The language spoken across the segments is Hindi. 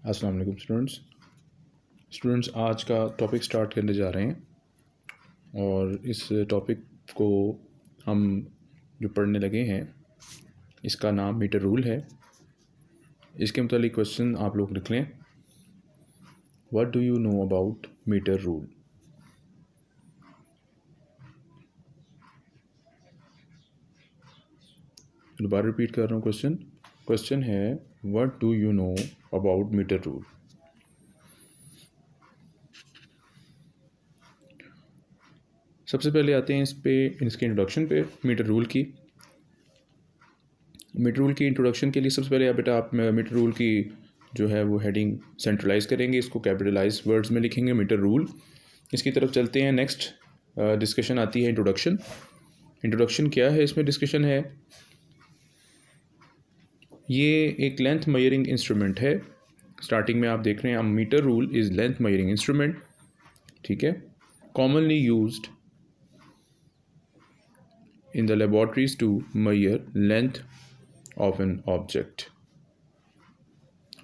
अस्सलाम वालेकुम स्टूडेंट्स आज का टॉपिक स्टार्ट करने जा रहे हैं और इस टॉपिक को हम जो पढ़ने लगे हैं इसका नाम मीटर रूल है। इसके मुतालिक क्वेश्चन आप लोग लिख लें। What do you know about metre rule? दोबारा रिपीट कर रहा हूँ क्वेश्चन है what do you know about metre rule. सबसे पहले आते हैं इसके इंट्रोडक्शन पे। मीटर रूल की इंट्रोडक्शन के लिए सबसे पहले आप मीटर रूल की जो है वो हेडिंग सेंट्रलाइज करेंगे, इसको कैपिटलाइज वर्ड्स में लिखेंगे मीटर रूल। इसकी तरफ चलते हैं। नेक्स्ट डिस्कशन आती है इंट्रोडक्शन क्या है? इसमें डिस्कशन है ये एक लेंथ मेजरिंग इंस्ट्रूमेंट है। स्टार्टिंग में आप देख रहे हैं metre rule is length measuring instrument, ठीक है, commonly used in the laboratories to measure length of an object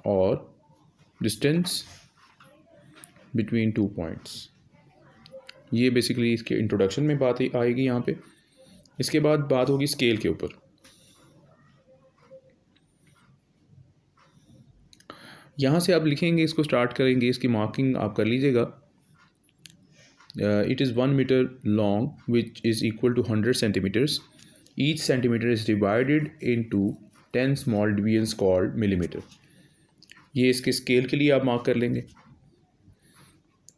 or distance between two points। ये बेसिकली इसके इंट्रोडक्शन में बात आएगी यहाँ पे। इसके बाद बात होगी स्केल के ऊपर। यहाँ से आप लिखेंगे, इसको स्टार्ट करेंगे, इसकी मार्किंग आप कर लीजिएगा। It is 1 meter long which is equal to 100 centimeters. Each centimeter is divided into 10 small divisions called millimeter। ये इसके स्केल के लिए आप मार्क कर लेंगे।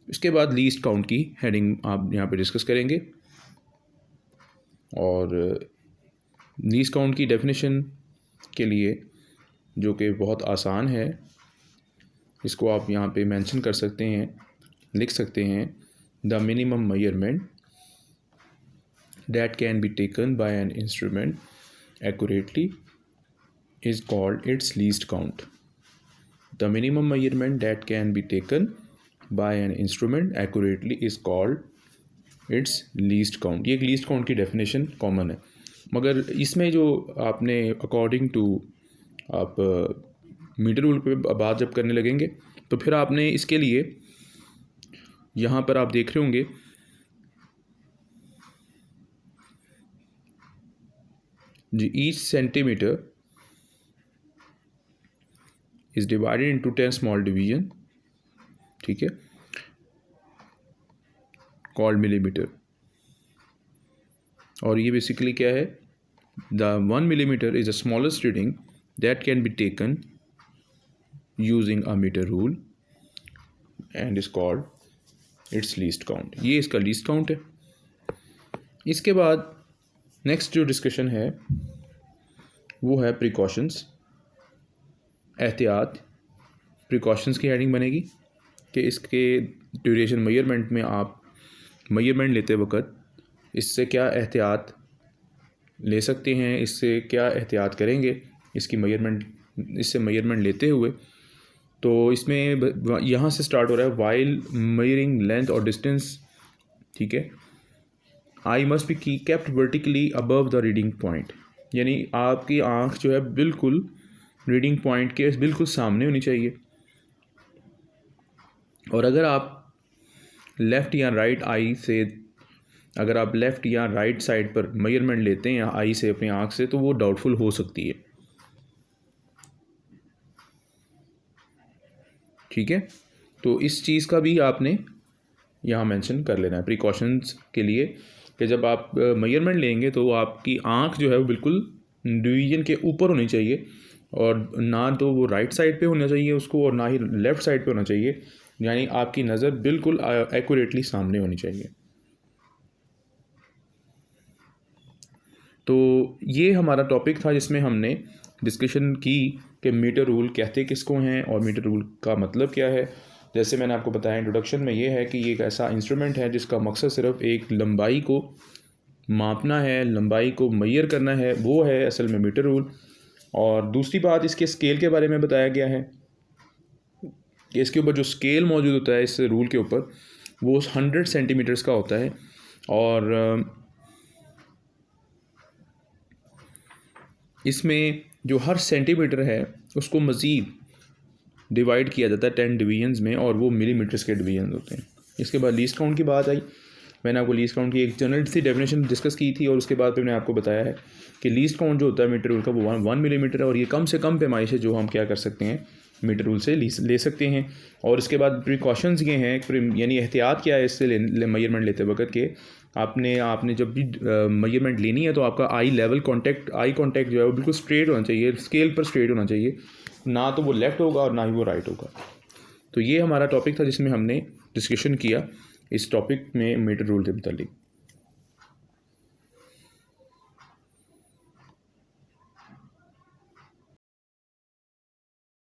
इसके बाद लीस्ट काउंट की हेडिंग आप यहाँ पे डिस्कस करेंगे और लीस्ट काउंट की डेफिनेशन के लिए जो कि बहुत आसान है, इसको आप यहाँ पे मेंशन कर सकते हैं, लिख सकते हैं। The minimum measurement that can be taken by an instrument accurately is called its least count। The minimum measurement that can be taken by an instrument accurately is called its least count। ये एक least count की definition common है, मगर इसमें जो आपने according to आप मीटर रूल पे बात जब करने लगेंगे तो फिर आपने इसके लिए यहाँ पर आप देख रहे होंगे जी each centimetre is divided into 10 small division, ठीक है, कॉल्ड मिलीमीटर। और ये बेसिकली क्या है? The 1 millimetre is the smallest reading that can be taken using a metre rule and is called its least count. ये इसका लीस्ट काउंट है। इसके बाद नेक्स्ट जो डिस्कशन है वो है प्रिकॉशंस, एहतियात। प्रिकॉशंस की हेडिंग बनेगी कि इसके ड्यूरेशन मेजरमेंट में आप मेजरमेंट लेते वक्त इससे क्या एहतियात ले सकते हैं, इससे क्या एहतियात करेंगे इससे मेजरमेंट लेते हुए। तो इसमें यहाँ से स्टार्ट हो रहा है वाइल मेजरिंग लेंथ और डिस्टेंस, ठीक है। I must be kept vertically above the reading point, यानी आपकी आँख जो है बिल्कुल रीडिंग पॉइंट के बिल्कुल सामने होनी चाहिए। और अगर आप लेफ़्ट या राइट आई से, अगर आप लेफ़्ट या राइट साइड पर मेजरमेंट लेते हैं आई से, अपनी आँख से, तो वो डाउटफुल हो सकती है, ठीक है। तो इस चीज़ का भी आपने यहाँ मेंशन कर लेना है प्रिकॉशंस के लिए कि जब आप मेजरमेंट लेंगे तो आपकी आँख जो है वो बिल्कुल डिवीजन के ऊपर होनी चाहिए, और ना तो वो राइट साइड पे होना चाहिए उसको, और ना ही लेफ़्ट साइड पे होना चाहिए, यानी आपकी नज़र बिल्कुल एक्यूरेटली सामने होनी चाहिए। तो ये हमारा टॉपिक था जिसमें हमने डिस्कशन की कि मीटर रूल कहते किसको हैं और मीटर रूल का मतलब क्या है। जैसे मैंने आपको बताया इंट्रोडक्शन में, ये है कि ये एक ऐसा इंस्ट्रूमेंट है जिसका मकसद सिर्फ एक लंबाई को मापना है, लंबाई को मेजर करना है, वो है असल में मीटर रूल। और दूसरी बात, इसके स्केल के बारे में बताया गया है कि इसके ऊपर जो स्केल मौजूद होता है इस रूल के ऊपर वो 100 सेंटीमीटर्स का होता है, और इसमें जो हर सेंटीमीटर है उसको मज़ीद डिवाइड किया जाता है 10 डिवीजन्स में, और वो मिलीमीटर्स के डिवीजन होते हैं। इसके बाद लीस्ट काउंट की बात आई। मैंने आपको लीस्ट काउंट की एक जनरल सी डेफिनेशन डिस्कस की थी, और उसके बाद फिर मैंने आपको बताया है कि लीस्ट काउंट जो होता है मीटर रूल का, वो 1 मिलीमीटर है, और ये कम से कम पैमाइश है जो हम क्या कर सकते हैं, मीटर रूल से ले सकते हैं। और इसके बाद प्रिकॉशंस ये हैं, यानी एहतियात क्या है इससे मेजरमेंट लेते वक्त के आपने जब भी मेजरमेंट लेनी है तो आपका आई कांटेक्ट जो है वो बिल्कुल स्ट्रेट होना चाहिए, स्केल पर स्ट्रेट होना चाहिए, ना तो वो लेफ़्ट होगा और ना ही वो राइट होगा। तो ये हमारा टॉपिक था जिसमें हमने डिस्कशन किया इस टॉपिक में मीटर रूल के मुतालिक।